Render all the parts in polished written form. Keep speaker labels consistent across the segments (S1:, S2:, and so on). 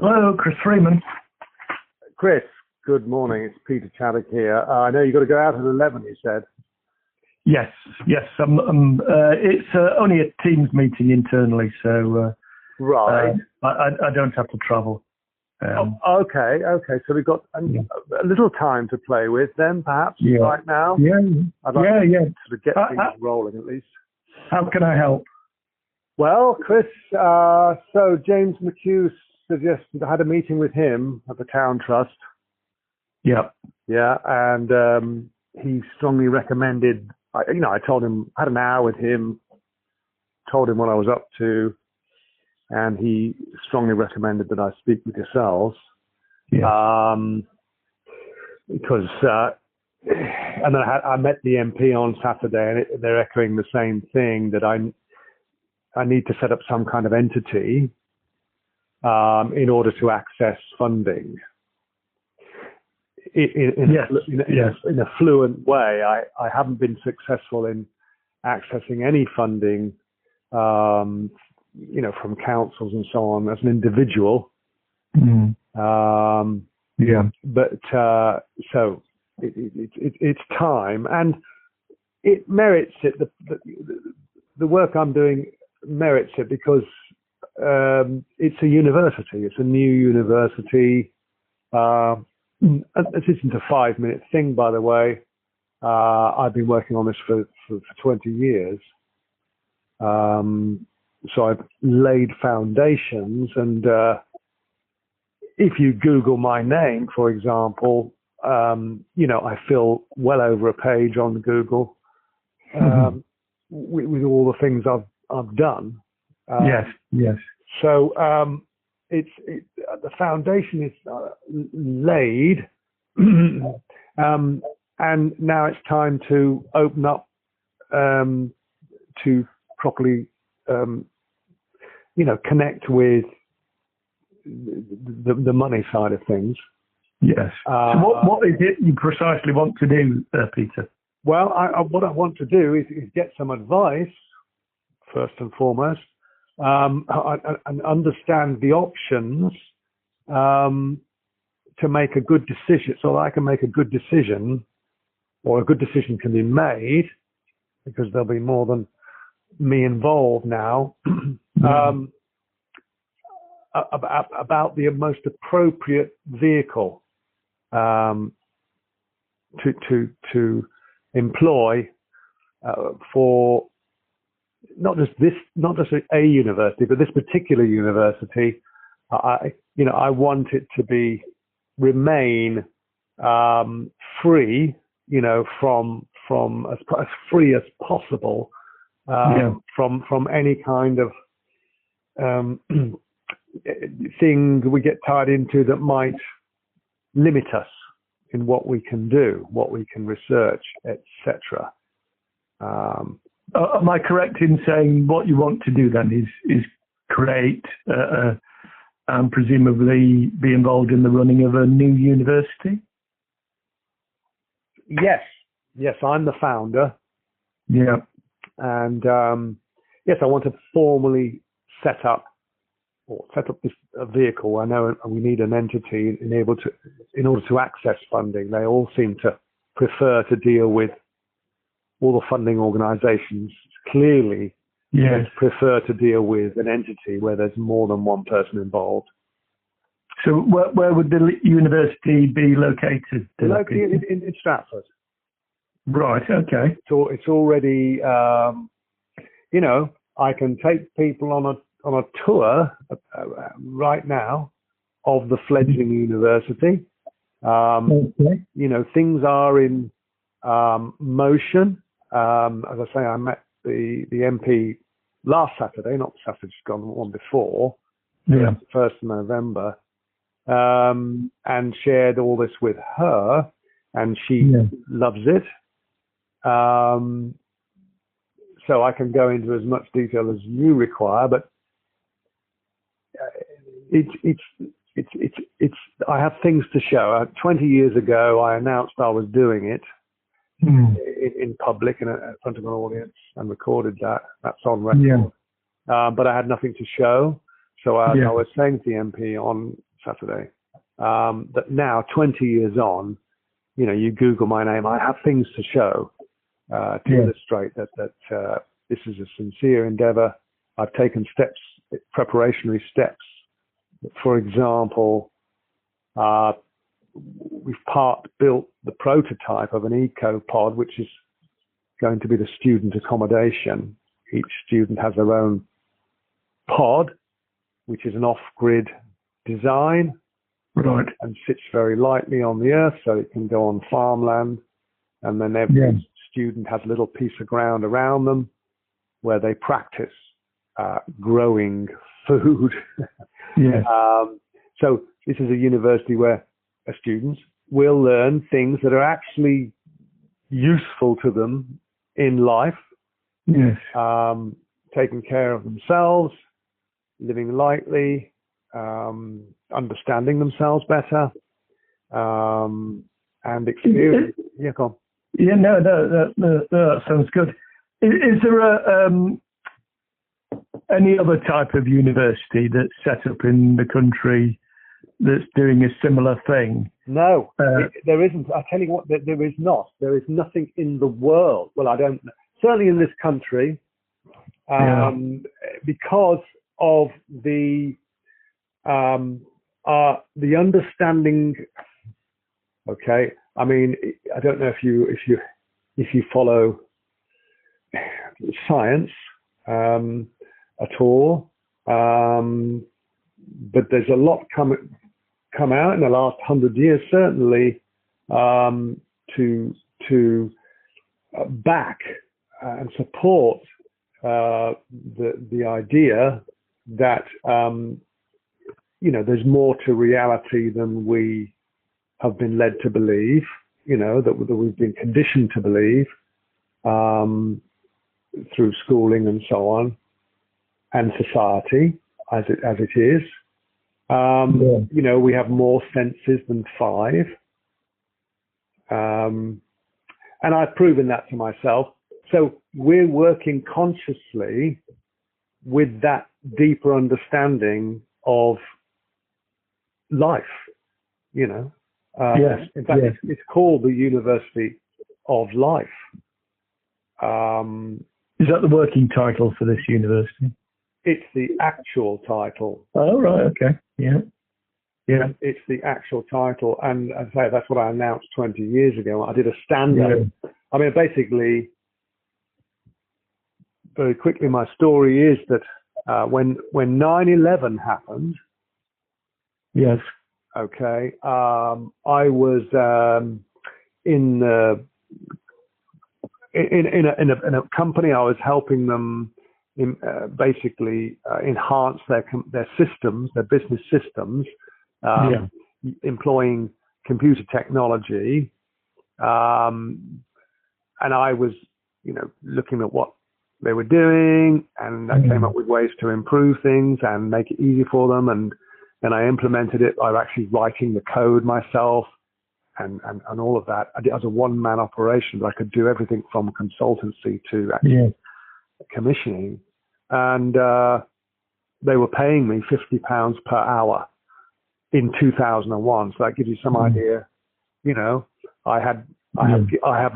S1: Hello, Chris Freeman.
S2: Chris, good morning. It's Peter Chaddock here. I know you've got to go out at 11, you said.
S1: Yes. It's only a Teams meeting internally, so
S2: Right.
S1: I don't have to travel.
S2: Okay. So we've got a little time to play with then, perhaps, right now.
S1: Yeah.
S2: I'd like to sort of get things rolling at least.
S1: How can I help?
S2: Well, Chris, so James McHugh suggested I had a meeting with him at the Town Trust.
S1: Yeah.
S2: Yeah, and he strongly recommended, I told him, I had an hour with him, told him what I was up to, and he strongly recommended that I speak with yourselves.
S1: Yeah.
S2: Because, and then I met the MP on Saturday, and they're echoing the same thing, that I need to set up some kind of entity in order to access funding. In a fluent way. I haven't been successful in accessing any funding, from councils and so on as an individual.
S1: Mm.
S2: But so it's time, and it merits it. The work I'm doing merits it because it's a university. It's a new university. This isn't a 5-minute thing, by the way. I've been working on this for 20 years. So I've laid foundations, and if you Google my name, for example, I fill well over a page on Google with all the things I've done.
S1: Yes.
S2: So the foundation is laid, and now it's time to open up to properly, connect with the money side of things.
S1: Yes. So what is it you precisely want to do, Peter?
S2: Well, what I want to do is get some advice, first and foremost, and understand the options to make a good decision, so that I can make a good decision, or a good decision can be made, because there'll be more than me involved now, about the most appropriate vehicle to employ for not just a university, but this particular university. I want it to remain free, from as free as possible from any kind of thing we get tied into that might limit us in what we can do, what we can research, etc.
S1: Am I correct in saying what you want to do then is create and presumably be involved in the running of a new university?
S2: Yes, I'm the founder.
S1: Yeah.
S2: And yes, I want to formally set up this vehicle. I know we need an entity in order to access funding. They all seem to prefer to deal with all the funding organisations. Clearly, prefer to deal with an entity where there's more than one person involved.
S1: So where would the university be located?
S2: Located in Stratford.
S1: Right. Okay.
S2: So it's already, I can take people on a tour right now of the fledgling university. Things are in motion. As I say, I met the MP last Saturday, not the Saturday just gone, the one before, the 1st of November, and shared all this with her, and she loves it. So I can go into as much detail as you require, but I have things to show. 20 years ago, I announced I was doing it in public and in front of an audience, and recorded that. That's on record. But I had nothing to show. So I was saying to the MP on Saturday. That now, 20 years on, you Google my name, I have things to show to illustrate that this is a sincere endeavor. I've taken preparationary steps. For example, we've built the prototype of an eco-pod, which is going to be the student accommodation. Each student has their own pod, which is an off-grid design,
S1: right,
S2: and sits very lightly on the earth, so it can go on farmland. And then every student has a little piece of ground around them where they practice growing food. So this is a university where students will learn things that are actually useful to them in life.
S1: Yes.
S2: Taking care of themselves, living lightly, understanding themselves better, and experience. Go on.
S1: Yeah, no, that sounds good. Is there any other type of university that's set up in the country that's doing a similar thing?
S2: No, there isn't. I tell you what, there is not. There is nothing in the world. Well, I don't know. Certainly in this country, because of the understanding. Okay, I mean, I don't know if you follow science at all, but there's a lot come out in the last 100 years, certainly, to back and support the idea that there's more to reality than we have been led to believe, that we've been conditioned to believe through schooling and so on, and society as it is. We have more senses than 5. And I've proven that to myself. So we're working consciously with that deeper understanding of life, In fact, it's called the University of Life.
S1: Is that the working title for this university?
S2: It's the actual title.
S1: Oh, right. Okay. Yeah.
S2: It's the actual title. And as I say, that's what I announced 20 years ago. I did a stand-up.
S1: Yeah.
S2: I mean, basically, very quickly, my story is that when 9/11 happened,
S1: yes,
S2: okay, I was in a company. I was helping them basically enhance their systems, their business systems, employing computer technology, and I was, looking at what they were doing, and I came up with ways to improve things and make it easy for them, and I implemented it by actually writing the code myself and all of that. I did as a one-man operation, but I could do everything from consultancy to actually commissioning, and they were paying me £50 per hour in 2001. So that gives you some idea. I have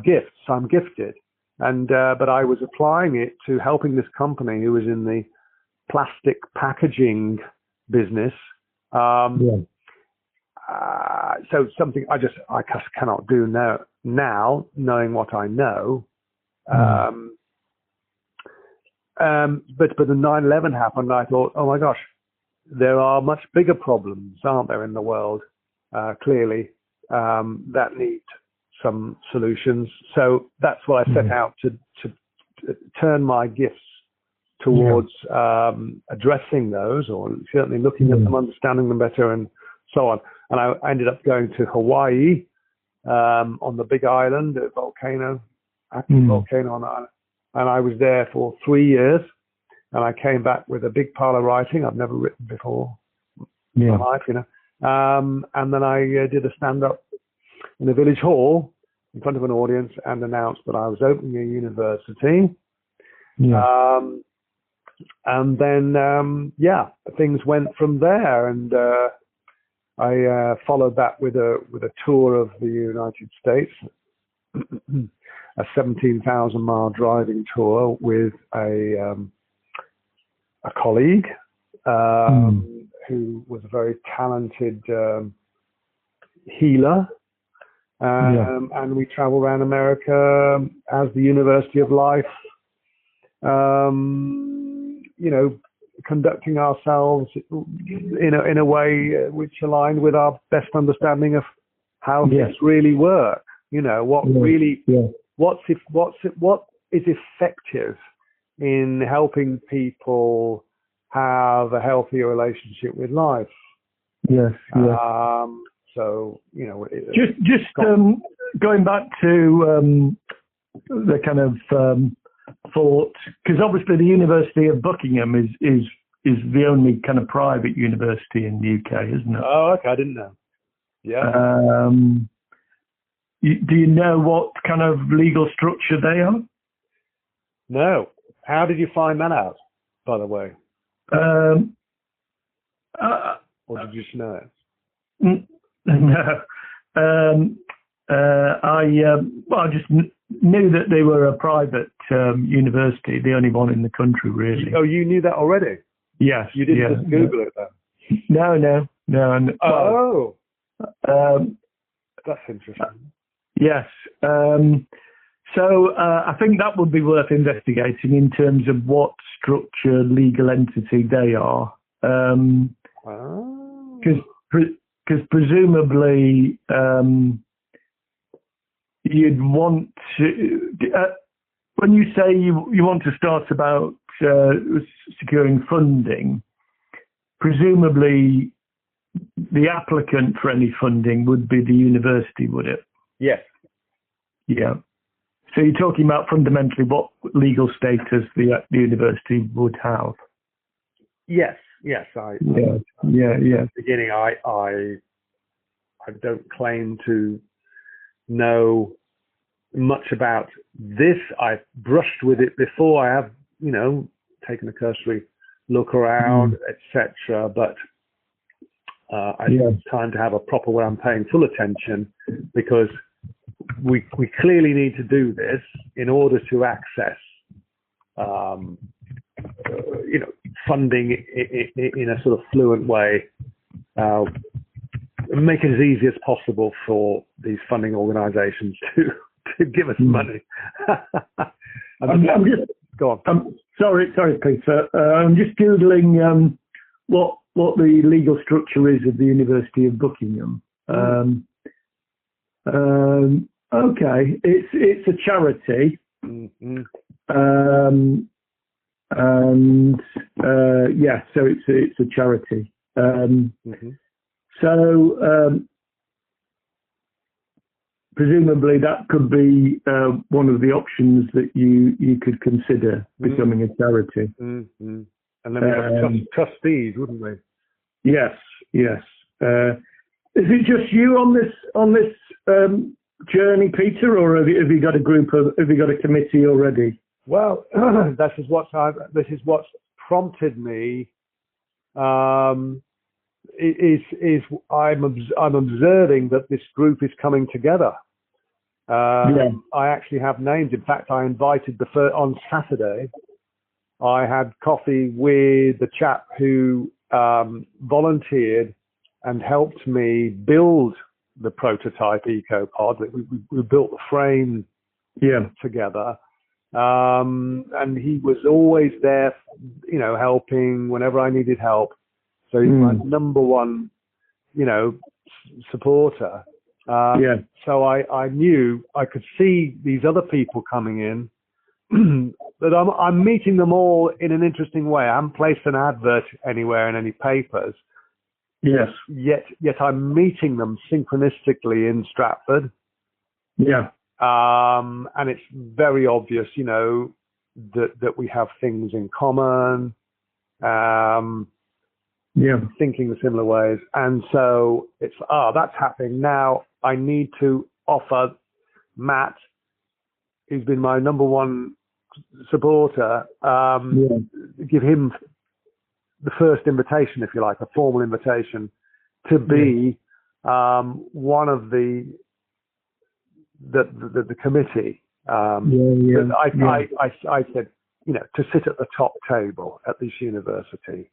S2: gifts. I'm gifted, and but I was applying it to helping this company who was in the plastic packaging business. So something I just cannot do now, knowing what I know. But the 9/11 happened, and I thought, oh my gosh, there are much bigger problems, aren't there, in the world? Clearly, that need some solutions. So that's what I set out to turn my gifts towards addressing those, or certainly looking at them, understanding them better, and so on. And I ended up going to Hawaii on the Big Island, a volcano, active volcano on the island. And I was there for 3 years, and I came back with a big pile of writing I've never written before in my life, and then I did a stand-up in the village hall in front of an audience and announced that I was opening a university. And then, things went from there. And I followed that with a tour of the United States, a 17,000-mile driving tour with a colleague who was a very talented healer. And we travel around America as the University of Life, conducting ourselves in a way which aligned with our best understanding of how things really work. What is effective in helping people have a healthier relationship with life. So,
S1: going back to the kind of thought, because obviously the University of Buckingham is the only kind of private university in the UK, isn't it?
S2: Oh, okay, I didn't know. Yeah.
S1: Do you know what kind of legal structure they are?
S2: No. How did you find that out, by the way? Or did you just know it?
S1: No. I just knew that they were a private university, the only one in the country, really.
S2: Oh, you knew that already?
S1: Yes.
S2: You didn't just Google it then?
S1: No.
S2: Oh. That's interesting.
S1: Yes. So I think that would be worth investigating in terms of what structure, legal entity they are. Because presumably you'd want to, when you say you want to start about securing funding, presumably the applicant for any funding would be the university, would it?
S2: Yes.
S1: Yeah. So you're talking about fundamentally what legal status the university would have.
S2: Yes. At the beginning, I don't claim to know much about this. I've brushed with it before. I have, taken a cursory look around, etc. But I think it's time to have a proper where I'm paying full attention, because we clearly need to do this in order to access funding in a sort of fluent way, make it as easy as possible for these funding organisations to give us money. Go on.
S1: Sorry, Peter. I'm just googling what the legal structure is of the University of Buckingham. Okay, it's a charity. So it's a charity. So presumably that could be one of the options that you could consider, becoming a charity.
S2: And then we have trustees, wouldn't we?
S1: Yes. Is it just you on this journey, Peter, or have you got a committee already?
S2: Well, this is what's prompted me. Is I'm observing that this group is coming together. I actually have names. In fact, I invited on Saturday. I had coffee with the chap who volunteered and helped me build the prototype EcoPod. We built the frame together. And he was always there, helping whenever I needed help. So he's my number one, supporter. So I knew I could see these other people coming in, but I'm meeting them all in an interesting way. I haven't placed an advert anywhere in any papers.
S1: Yes.
S2: Yet I'm meeting them synchronistically in Stratford.
S1: Yeah.
S2: And it's very obvious, that we have things in common. Thinking the similar ways. And so it's, that's happening. Now I need to offer Matt, who's been my number one supporter, give him the first invitation, if you like, a formal invitation to be one of the committee. I said, to sit at the top table at this university.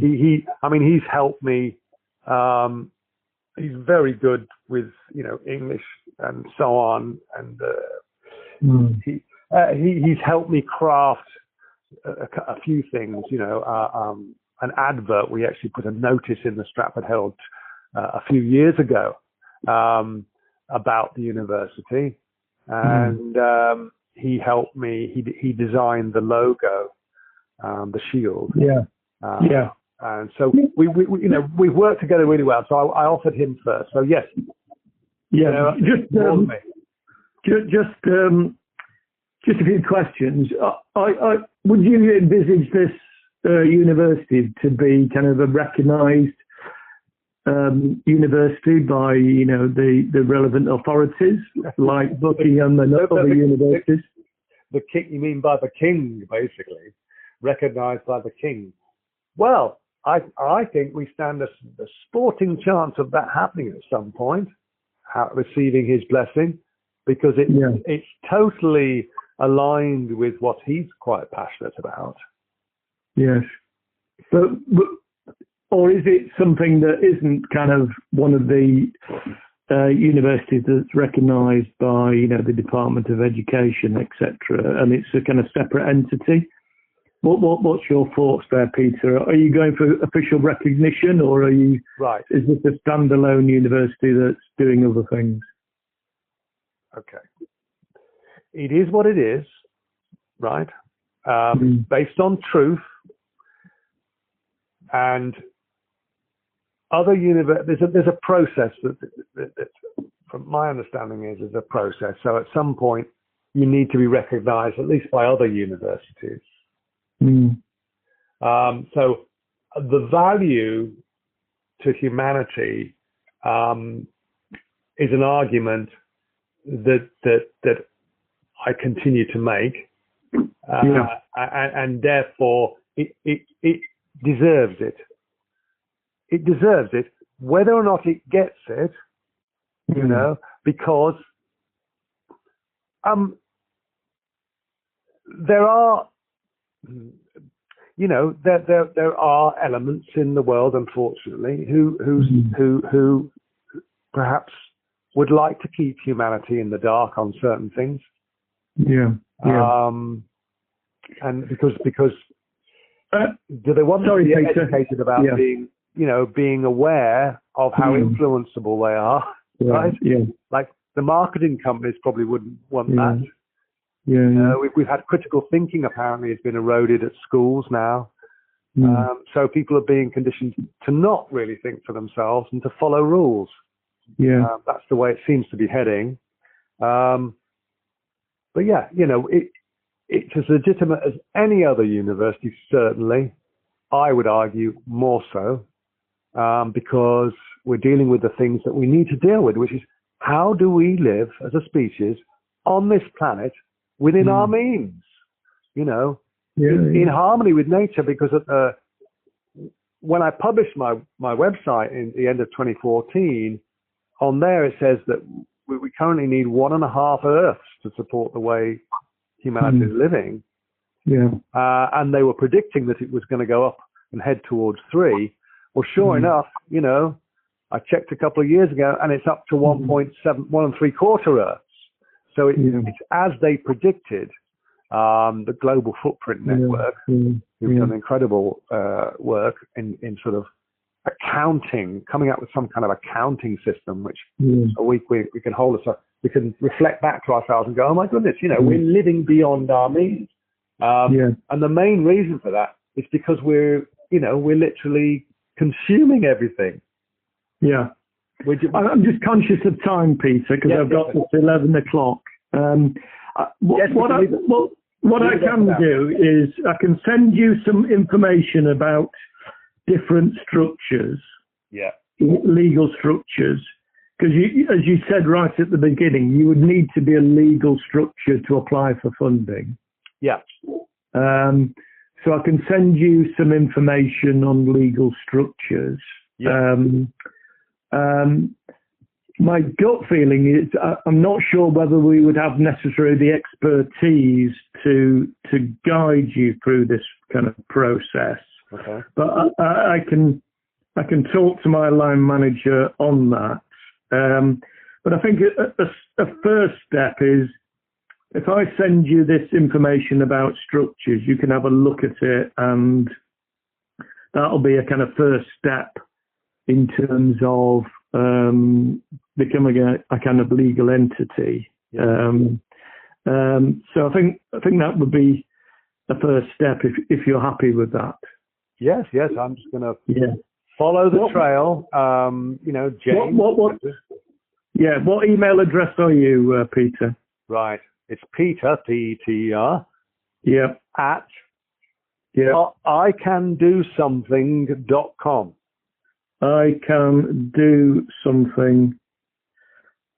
S2: He's helped me. He's very good with, English and so on. And he's helped me craft a few things, an advert. We actually put a notice in the Stratford Herald a few years ago about the university. And he helped me. He designed the logo, the shield. And so we've worked together really well. So I offered him first. So yes. Yeah.
S1: Just a few questions. Would you envisage this university to be kind of a recognised university by the relevant authorities like Buckingham and other universities?
S2: The king, you mean by the king, basically, recognised by the king? Well, I think we stand a sporting chance of that happening at some point, receiving his blessing, because it's totally aligned with what he's quite passionate about.
S1: Yes, but or is it something that isn't kind of one of the universities that's recognised by the Department of Education, etc., and it's a kind of separate entity? What's your thoughts there, Peter? Are you going for official recognition, or are you
S2: right?
S1: Is this a standalone university that's doing other things?
S2: Okay, it is what it is, right? Based on truth, and other universities. There's a process that, from my understanding, is a process. So at some point, you need to be recognised, at least by other universities. So the value to humanity is an argument that I continue to make, and therefore it deserves it. It deserves it, whether or not it gets it, because there are. There are elements in the world, unfortunately, who perhaps would like to keep humanity in the dark on certain things. And because do they want to be educated about being aware of how influenceable they are, right? Like the marketing companies probably wouldn't want that. We've had critical thinking apparently has been eroded at schools now. So people are being conditioned to not really think for themselves and to follow rules. That's the way it seems to be heading. But it's as legitimate as any other university, certainly. I would argue more so, because we're dealing with the things that we need to deal with, which is how do we live as a species on this planet within our means, in harmony with nature. Because when I published my website in the end of 2014, on there it says that we currently need 1.5 Earths to support the way humanity is living. And they were predicting that it was going to go up and head towards 3. Well, sure enough, I checked a couple of years ago and it's up to 1.7, 1.75 Earths. So it's as they predicted. The Global Footprint Network, who've done incredible work in sort of accounting, coming up with some kind of accounting system, which we can hold us up. We can reflect back to ourselves and go, oh my goodness, we're living beyond our means. And the main reason for that is because we're literally consuming everything.
S1: I'm just conscious of time, Peter, because I've got this 11 o'clock. What I can do is I can send you some information about different structures, legal structures, because as you said right at the beginning, you would need to be a legal structure to apply for funding. So I can send you some information on legal structures.
S2: Yeah.
S1: My gut feeling is I'm not sure whether we would have necessarily the expertise to guide you through this kind of process.
S2: Okay.
S1: But I can talk to my line manager on that. But I think a first step is, if I send you this information about structures, you can have a look at it, and that'll be a kind of first step in terms of becoming a kind of legal entity.
S2: Yeah.
S1: So I think that would be the first step if you're happy with that.
S2: Yes. I'm just going to follow the trail. James.
S1: What email address are you, Peter?
S2: Right. It's Peter, P-E-T-E-R.
S1: Yeah.
S2: At ICanDoSomething.com.
S1: I can do something.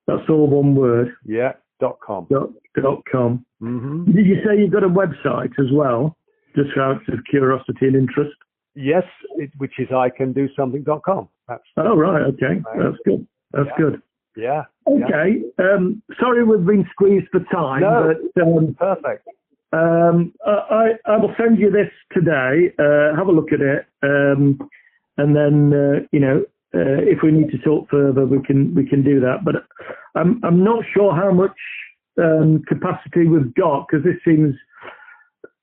S1: That's all one word.
S2: Yeah. .com.
S1: .com.
S2: Mm-hmm.
S1: Did you say you've got a website as well? Just out of curiosity and interest.
S2: Yes, which is ICanDoSomething.com.
S1: Oh, right. Okay. That's good. That's good.
S2: Yeah.
S1: Okay. Sorry we've been squeezed for time.
S2: No,
S1: but,
S2: perfect.
S1: I will send you this today. Have a look at it. And then, if we need to talk further, we can do that. But I'm not sure how much capacity we've got, because this seems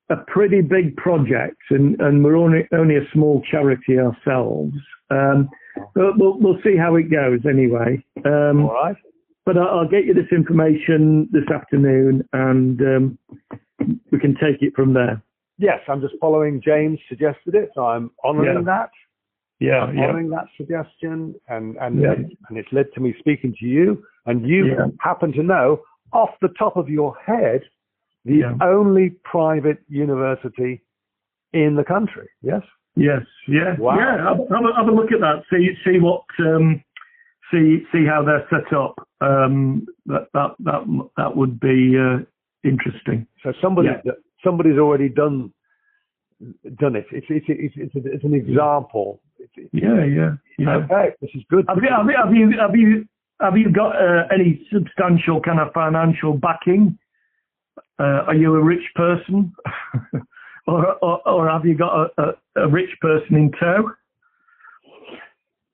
S1: a pretty big project, and we're only a small charity ourselves. But we'll see how it goes anyway.
S2: All right.
S1: But I'll get you this information this afternoon, and we can take it from there.
S2: Yes, I'm just following James suggested it, so I'm honouring that. I'm honouring that suggestion, and it's led to me speaking to you, and you happen to know off the top of your head the only private university in the country. Yes. Yes.
S1: Yeah.
S2: Wow.
S1: Yeah. Have a look at that. See what. See how they're set up. That would be interesting.
S2: So somebody's already done it. It's an example. Okay, this is good.
S1: Have you got any substantial kind of financial backing? Are you a rich person, or have you got a rich person in tow?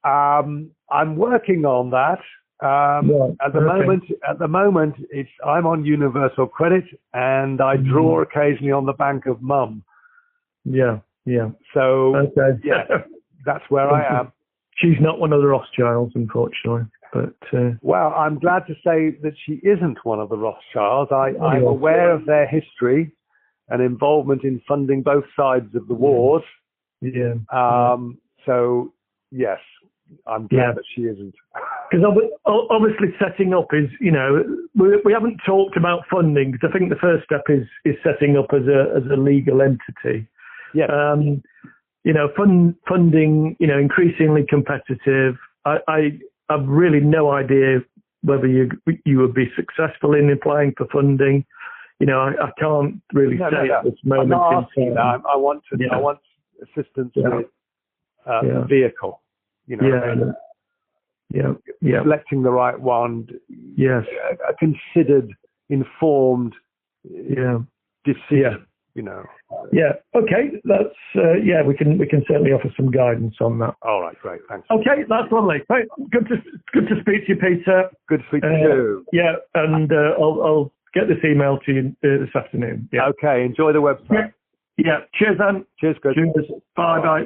S2: I'm working on that. At the moment, I'm on universal credit, and I draw occasionally on the bank of Mum.
S1: Yeah.
S2: So that's where I am.
S1: She's not one of the Rothschilds, unfortunately. But
S2: well, I'm glad to say that she isn't one of the Rothschilds. I'm aware of their history and involvement in funding both sides of the wars.
S1: Yeah.
S2: So yes, I'm glad that she isn't.
S1: Because obviously setting up is, we haven't talked about funding, because I think the first step is setting up as a legal entity.
S2: Yes.
S1: Funding, increasingly competitive. I've really no idea whether you would be successful in applying for funding. I can't really say at this moment.
S2: I'm not asking that. I want assistance with the vehicle. Selecting the right one.
S1: Yes.
S2: A considered, informed decision.
S1: Yeah. Okay. That's we can certainly offer some guidance on that.
S2: All right. Great. Thanks.
S1: Okay. That's lovely. Right. Good to speak to you, Peter.
S2: Good to speak to you.
S1: Yeah. And I'll get this email to you this afternoon. Yeah.
S2: Okay. Enjoy the website.
S1: Yeah. Cheers, then.
S2: Cheers. Good.
S1: Cheers. Bye.